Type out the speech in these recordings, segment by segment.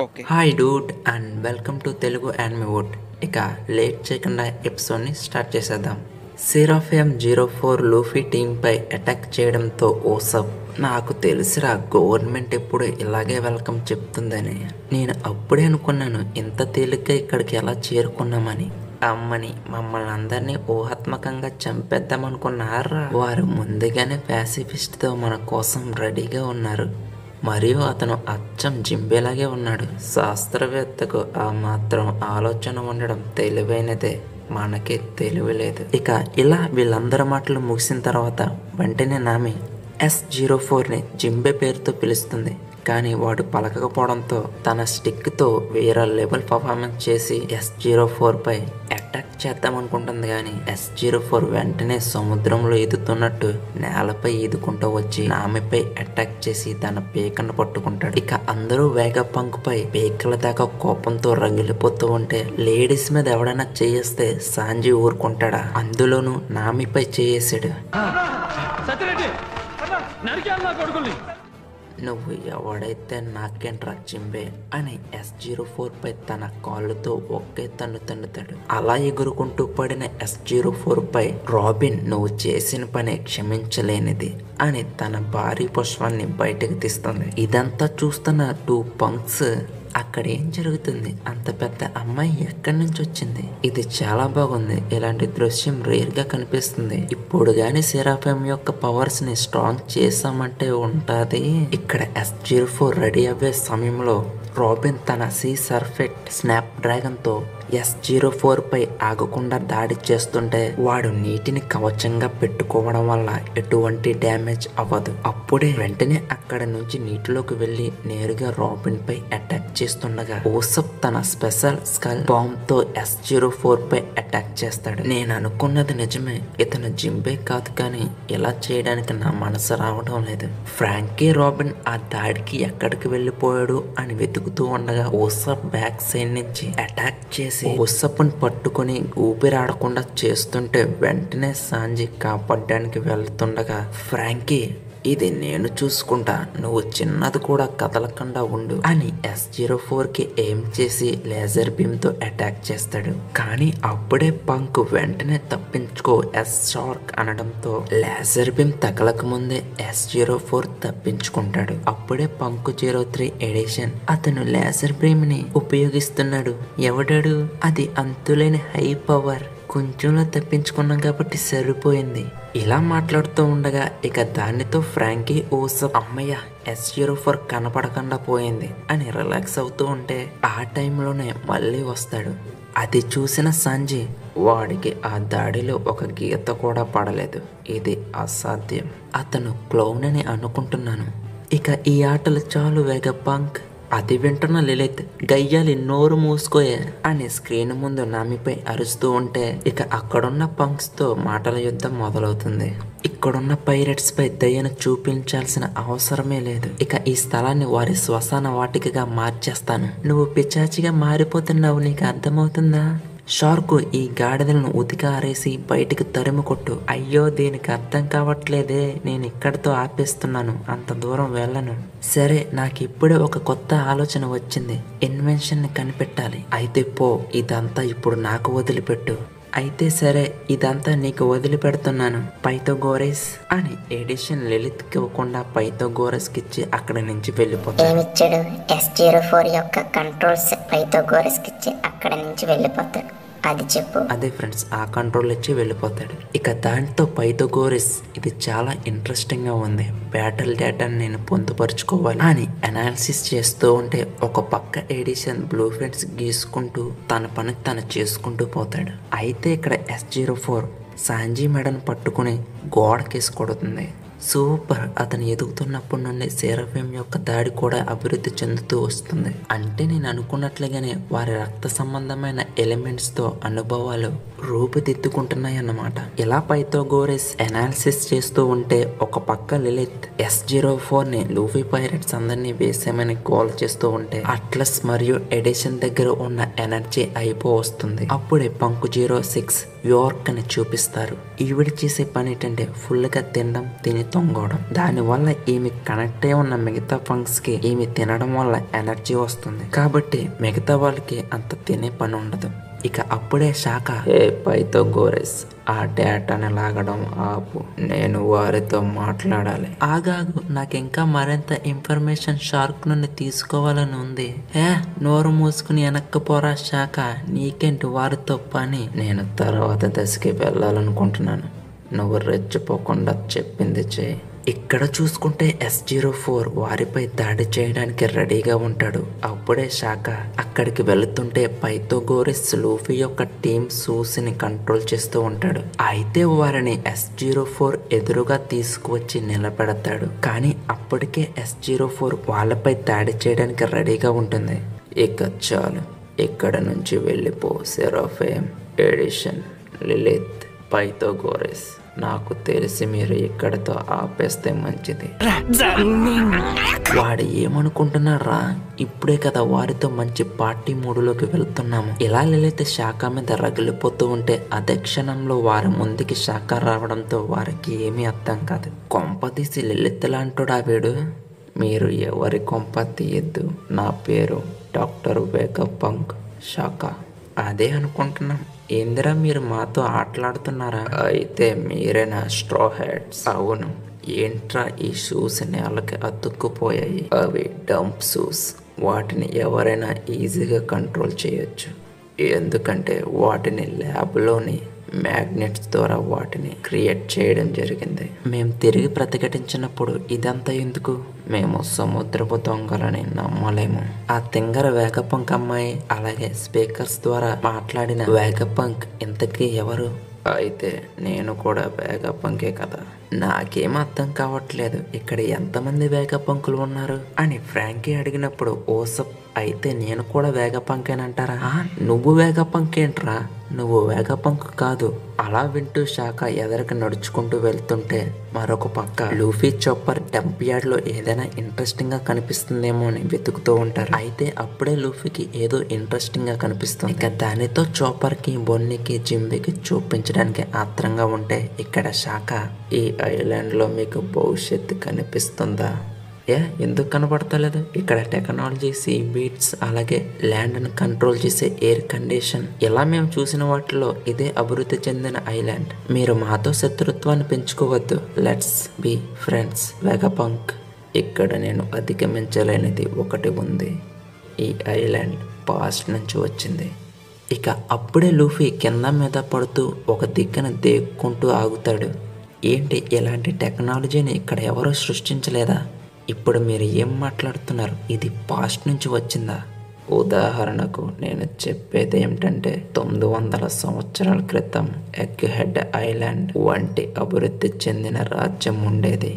Okay. Hi dude and welcome to Telugu anime wood. ఇక late చేయకుండా ఎపిసోడ్ని స్టార్ట్ చేసేద్దాం. సెరాఫియం 04 లూఫీ టీంపై అటాక్ చేయడంతో ఓసప్ నాకు తెలుసురా, గవర్నమెంట్ ఎప్పుడు ఇలాగే వెల్కమ్ చెప్తుందని. నేను అప్పుడే అనుకున్నాను ఇంత తేలిగ్గా ఇక్కడికి ఎలా చేరుకున్నామని. అమ్మని మమ్మల్ని అందరినీ ఊహాత్మకంగా చంపేద్దామనుకున్నారా? వారు ముందుగానే ప్యాసిఫిస్ట్తో మన కోసం రెడీగా ఉన్నారు. మరియు అతను అచ్చం జింబేలాగే ఉన్నాడు. శాస్త్రవేత్తకు ఆ మాత్రం ఆలోచన ఉండడం తెలివైనదే, మనకే తెలివి లేదు. ఇక ఇలా వీళ్ళందరి మాటలు ముగిసిన తర్వాత వెంటనే నామి S04ని జింబే పేరుతో పిలుస్తుంది. కానీ వాడు పలకకపోవడంతో తన స్టిక్తో వేరే లెవెల్ పర్ఫార్మెన్స్ చేసి S04పై అటాక్ చేద్దాం అనుకుంటుంది. కానీ S04 వెంటనే సముద్రంలో ఈదుతున్నట్టు నేలపై ఈదుకుంటూ వచ్చి నామిపై అటాక్ చేసి తన పీకను పట్టుకుంటాడు. ఇక అందరూ వేగపంక్ పై పీకల దాకా కోపంతో రగిలిపోతూ ఉంటే లేడీస్ మీద ఎవడైనా చేయేస్తే సాంజీ ఊరుకుంటాడా? అందులోనూ నామిపై చేయేసాడు. నువ్వు ఎవడైతే నాకేంట్రా జింబే అని S04పై తన కాళ్ళతో ఒకే తన్నుతాడు. అలా ఎగురుకుంటూ పడిన S04పై రాబిన్ నువ్వు చేసిన పని క్షమించలేనిది అని తన భారీ పుష్పాన్ని బయటకు తీస్తుంది. ఇదంతా చూస్తున్న 2 పంక్స్ అక్కడ ఏం జరుగుతుంది, అంత పెద్ద అమ్మాయి ఎక్కడి నుంచి వచ్చింది, ఇది చాలా బాగుంది, ఇలాంటి దృశ్యం రేర్ గా కనిపిస్తుంది. ఇప్పుడు గాని సెరాఫియం యొక్క పవర్స్ ని స్ట్రాంగ్ చేసామంటే ఉంటాది. ఇక్కడ S04 రెడీ అవ్వే సమయంలో రాబిన్ తన సీ సర్ఫెక్ట్ స్నాప్ డ్రాగన్ తో S04పై ఆగకుండా దాడి చేస్తుంటే వాడు నీటిని కవచంగా పెట్టుకోవడం వల్ల ఎటువంటి డ్యామేజ్ అవ్వదు. అప్పుడే వెంటనే అక్కడ నుంచి నీటిలోకి వెళ్లి నేరుగా రాబిన్ పై అటాక్ చేస్తుండగా ఓసప్ తన స్పెషల్ స్కల్ బాంబ్ తో S04పై అటాక్ చేస్తాడు. నేను అనుకున్నది నిజమే, ఇతను జింబే కాదు, కానీ ఇలా చేయడానికి నా మనసు రావడం లేదు. ఫ్రాంకీ రాబిన్ ఆ దాడికి ఎక్కడికి వెళ్ళిపోయాడు అని వెతుకుతూ ఉండగా ఓసప్ బ్యాక్ సైడ్ నుంచి అటాక్ చేసి ఓసప్ని పట్టుకుని ఊపిరాడకుండా చేస్తుంటే వెంటనే సాంజీ కాపాడడానికి వెళ్తుండగా ఫ్రాంకీ, ఇది నేను చూసుకుంటా, నువ్వు చిన్నది కూడా కదలకుండా ఉండు అని S04కి ఎయిమ్ చేసి లేజర్ బీమ్ తో అటాక్ చేస్తాడు. కానీ అప్పుడే పంక్ వెంటనే తప్పించుకో S షార్క్ అనడంతో లేజర్ బీమ్ తగలక ముందే S04 తప్పించుకుంటాడు. అప్పుడే పంక్ 03 ఎడిషన్ అతను లేజర్ బీమ్ ని ఉపయోగిస్తున్నాడు. ఎవడాడు? అది అంతులేని హై పవర్. కొంచెంలో తప్పించుకున్నాం కాబట్టి సరిపోయింది. ఇలా మాట్లాడుతూ ఉండగా ఇక దానితో ఫ్రాంకీ ఓసప్ అమ్మయ్య S04 కనపడకుండా పోయింది అని రిలాక్స్ అవుతూ ఉంటే ఆ టైంలోనే మళ్ళీ వస్తాడు. అది చూసిన సంజయ్ వాడికి ఆ దాడిలో ఒక గీత కూడా పడలేదు, ఇది అసాధ్యం, అతను క్లౌన్ అని అనుకుంటున్నాను. ఇక ఈ ఆటలు చాలు వేగపంక్. అది వింటున్న లలిత్ గయ్యాలి నోరు మూసుకోయే అని స్క్రీన్ ముందు నామిపై అరుస్తూ ఉంటే ఇక అక్కడున్న పంక్స్ తో మాటల యుద్ధం మొదలవుతుంది. ఇక్కడున్న పైరెట్స్ పై దయను చూపించాల్సిన అవసరమే లేదు. ఇక ఈ స్థలాన్ని వారి శ్మశాన వాటికగా మార్చేస్తాను. నువ్వు పిచాచిగా మారిపోతున్నావు, నీకు అర్థమవుతుందా? షార్కు ఈ గాడిదలను ఉతిగా ఆరేసి బయటికి తరిమి కొట్టు. అయ్యో దీనికి అర్థం కావట్లేదే, నేను ఇక్కడితో ఆపేస్తున్నాను, అంత దూరం వెళ్ళను. సరే, నాకు ఇప్పుడే ఒక కొత్త ఆలోచన వచ్చింది, ఇన్వెన్షన్ ని కనిపెట్టాలి. అయితే పో, ఇదంతా ఇప్పుడు నాకు వదిలిపెట్టు. అయితే సరే, ఇదంతా నీకు వదిలిపెడుతున్నాను పైథాగోరస్ అని ఎడిషన్ లలిత్ కి ఇవ్వకుండా పైథాగోరస్ కి ఇచ్చి అక్కడి నుంచి వెళ్ళిపోతాడు. ఏమిచ్చాడు? S04 యొక్క కంట్రోల్స్ పైథాగోరస్ కి ఇచ్చి అక్కడి నుంచి వెళ్ళిపోతాడు. అది చెప్పు. అదే ఫ్రెండ్స్, ఆ కంట్రోల్ ఇచ్చి వెళ్ళిపోతాడు. ఇక దాంతో పైథాగోరస్ ఇది చాలా ఇంట్రెస్టింగ్ గా ఉంది, బ్యాటిల్ డేటాను నేను పొందుపరుచుకోవాలి అని అనాలిసిస్ చేస్తూ ఉంటే ఒక పక్క ఎడిషన్ బ్లూ ప్రింట్స్ గీసుకుంటూ తన పని తను చేసుకుంటూ పోతాడు. అయితే ఇక్కడ S04 సాంజీ మెడను పట్టుకుని గోడకేసి కొడుతుంది. సూపర్, అతను ఎదుగుతున్నప్పటి నుండి సెరాఫియం యొక్క దాడి కూడా అభివృద్ధి చెందుతూ వస్తుంది. అంటే నేను అనుకున్నట్లుగానే వారి రక్త సంబంధమైన ఎలిమెంట్స్ తో అనుభవాలు రూపుదిద్దుకుంటున్నాయన్నమాట. ఇలా పైథాగోరస్ ఎనాలిసిస్ చేస్తూ ఉంటే ఒక పక్క లిలిత్ S04ని లూఫీ పైరెట్స్ అందరినీ వేసామని కాల్ చేస్తూ ఉంటే అట్లస్ మరియు ఎడిషన్ దగ్గర ఉన్న ఎనర్జీ వస్తుంది. అప్పుడే పంకు 06 యార్క్ అని చూపిస్తారు. ఈవిడ చేసే పని ఏంటంటే ఫుల్ గా తినడం, తిని తొంగడం. దానివల్ల ఈమె కనెక్ట్ అయి ఉన్న మిగతా పంక్స్ కి ఈమె తినడం వల్ల ఎనర్జీ వస్తుంది. కాబట్టి మిగతా వాళ్ళకి అంత తినే పని ఉండదు. ఇక అప్పుడే శాఖ, ఏ పైథాగోరస్ ఆ డేటాని లాగడం ఆపు, నేను వారితో మాట్లాడాలి. ఆగాగు, నాకింకా మరింత ఇన్ఫర్మేషన్ షార్క్ నుండి తీసుకోవాలని ఉంది. నోరు మూసుకుని వెనక్కి పోరా శాఖ, నీకేంటి వారితో పని? నేను తర్వాత దశకి వెళ్ళాలనుకుంటున్నాను, నువ్వు రెచ్చిపోకుండా చెప్పింది చేయి. ఇక్కడ చూసుకుంటే S04 వారిపై దాడి చేయడానికి రెడీగా ఉంటాడు. అప్పుడే శాఖ అక్కడికి వెళుతుంటే పైథాగోరస్ లూఫీ యొక్క టీమ్ సూస్ని కంట్రోల్ చేస్తూ ఉంటాడు. అయితే వారిని S04 ఎదురుగా తీసుకువచ్చి నిలబెడతాడు. కానీ అప్పటికే S04 వాళ్ళపై దాడి చేయడానికి రెడీగా ఉంటుంది. ఇక చాలు, ఇక్కడ నుంచి వెళ్ళిపో సెరాఫేమ్, ఎడిషన్, లిలిత్, పైథాగోరస్. నాకు తెలిసి మీరు ఇక్కడతో ఆపేస్తే మంచిది. వాడు ఏమనుకుంటున్నారా, ఇప్పుడే కదా వారితో మంచి పార్టీ మూడులోకి వెళ్తున్నాము. ఇలా లిలిత్ శాఖ మీద రగిలిపోతూ ఉంటే అదే క్షణంలో వారి ముందుకి శాఖ రావడంతో వారికి ఏమీ అర్థం కాదు. కొంపతీసి లిలిత్ లాంటోడా వీడు? మీరు ఎవరి కొంప తీయద్దు, నా పేరు డాక్టర్ వేగపంక్ శాఖ. అదే అనుకుంటున్నాం. ఏందిరా మీరు మాతో ఆటలాడుతున్నారా? అయితే మీరేనా స్ట్రా హెడ్స్? అవును. ఏంట్రా ఈ షూస్ నేలకి అతుక్కుపోయాయి? అవి డంప్ షూస్. వాటిని ఎవరైనా ఈజీగా కంట్రోల్ చేయొచ్చు, ఎందుకంటే వాటిని ల్యాబ్లోని మ్యాగ్నెట్స్ ద్వారా వాటిని క్రియేట్ చేయడం జరిగింది. మేము తిరిగి ప్రతిఘటించినప్పుడు ఇదంతా ఎందుకు? మేము సముద్రపు దొంగలని నమ్మలేము. ఆ తింగర వేగపంక్ అమ్మాయి అలాగే స్పీకర్స్ ద్వారా మాట్లాడిన వేగపంక్ ఇంతకీ ఎవరు? అయితే నేను కూడా వేగపంకే కదా. నాకేం అర్థం కావట్లేదు, ఇక్కడ ఎంతమంది వేగపంకులు ఉన్నారు అని ఫ్రాంకీ అడిగినప్పుడు ఓసప్, అయితే నేను కూడా వేగపంకేనంటారా? నువ్వు వేగపంకేంట్రా? నువ్వు వేగపంక్ కాదు. అలా వింటూ శాఖ ఎదరికి నడుచుకుంటూ వెళ్తుంటే మరొక పక్క లూఫీ చాపర్ డంప్ యార్డ్ లో ఏదైనా ఇంట్రెస్టింగ్ గా కనిపిస్తుందేమో అని వెతుకుతూ ఉంటారు. అయితే అప్పుడే లూఫీకి ఏదో ఇంట్రెస్టింగ్ గా కనిపిస్తుంది. ఇక దానితో చాపర్ కి, బొన్నీకి, జింబీకి చూపించడానికి ఆత్రంగా ఉంటే ఇక్కడ శాఖ, ఈ ఐలాండ్ లో మీకు భవిష్యత్తు కనిపిస్తుందా? ఎందుకు కనబడతలేదు? ఇక్కడ టెక్నాలజీ, సీ బీట్స్, అలాగే ల్యాండ్ను కంట్రోల్ చేసే ఎయిర్ కండిషన్, ఇలా మేము చూసిన వాటిలో ఇదే అభివృద్ధి చెందిన ఐలాండ్. మీరు మాతో శత్రుత్వాన్ని పెంచుకోవద్దు, లెట్స్ బి ఫ్రెండ్స్ వేగపంక్. ఇక్కడ నేను అధిగమించలేనిది ఒకటి ఉంది, ఈ ఐలాండ్ పాస్ట్ నుంచి వచ్చింది. ఇక అప్పుడే లూఫీ కింద మీద పడుతూ ఒక దిక్కున దేక్కుంటూ ఆగుతాడు. ఏంటి, ఇలాంటి టెక్నాలజీని ఇక్కడ ఎవరూ సృష్టించలేదా? ఇప్పుడు మీరు ఏం మాట్లాడుతున్నారు? ఇది పాస్ట్ నుంచి వచ్చిందా? ఉదాహరణకు నేను చెప్పేది ఏమిటంటే 900 సంవత్సరాల క్రితం ఎగ్ హెడ్ ఐలాండ్ వంటి అభివృద్ధి చెందిన రాజ్యం ఉండేది.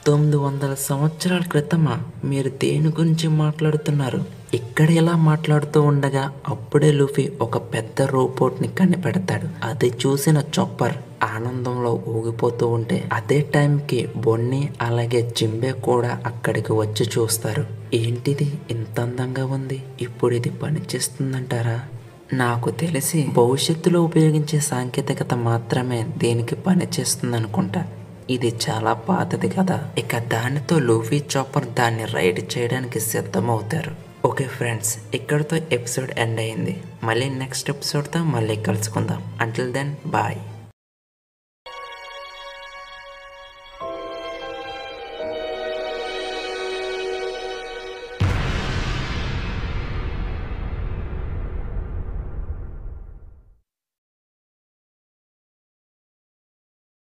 900 సంవత్సరాల క్రితమా? మీరు దేని గురించి మాట్లాడుతున్నారు? ఇక్కడ ఇలా మాట్లాడుతూ ఉండగా అప్పుడే లూఫీ ఒక పెద్ద రోబోట్ని కనిపెడతాడు. అది చూసిన చాపర్ ఆనందంలో ఊగిపోతూ ఉంటే అదే టైంకి బొన్నీ అలాగే జింబే కూడా అక్కడికి వచ్చి చూస్తారు. ఏంటిది ఇంత అందంగా ఉంది, ఇప్పుడు ఇది పనిచేస్తుందంటారా? నాకు తెలిసి భవిష్యత్తులో ఉపయోగించే సాంకేతికత మాత్రమే దీనికి పనిచేస్తుంది అనుకుంటా. ఇది చాలా పాతది కదా. ఇక దానితో లూఫీ చాపర్ దాన్ని రైడ్ చేయడానికి సిద్ధమవుతారు. ఓకే ఫ్రెండ్స్, ఇక్కడితో ఎపిసోడ్ ఎండ్ అయింది. మళ్ళీ నెక్స్ట్ ఎపిసోడ్తో మళ్ళీ కలుసుకుందాం. Until then bye.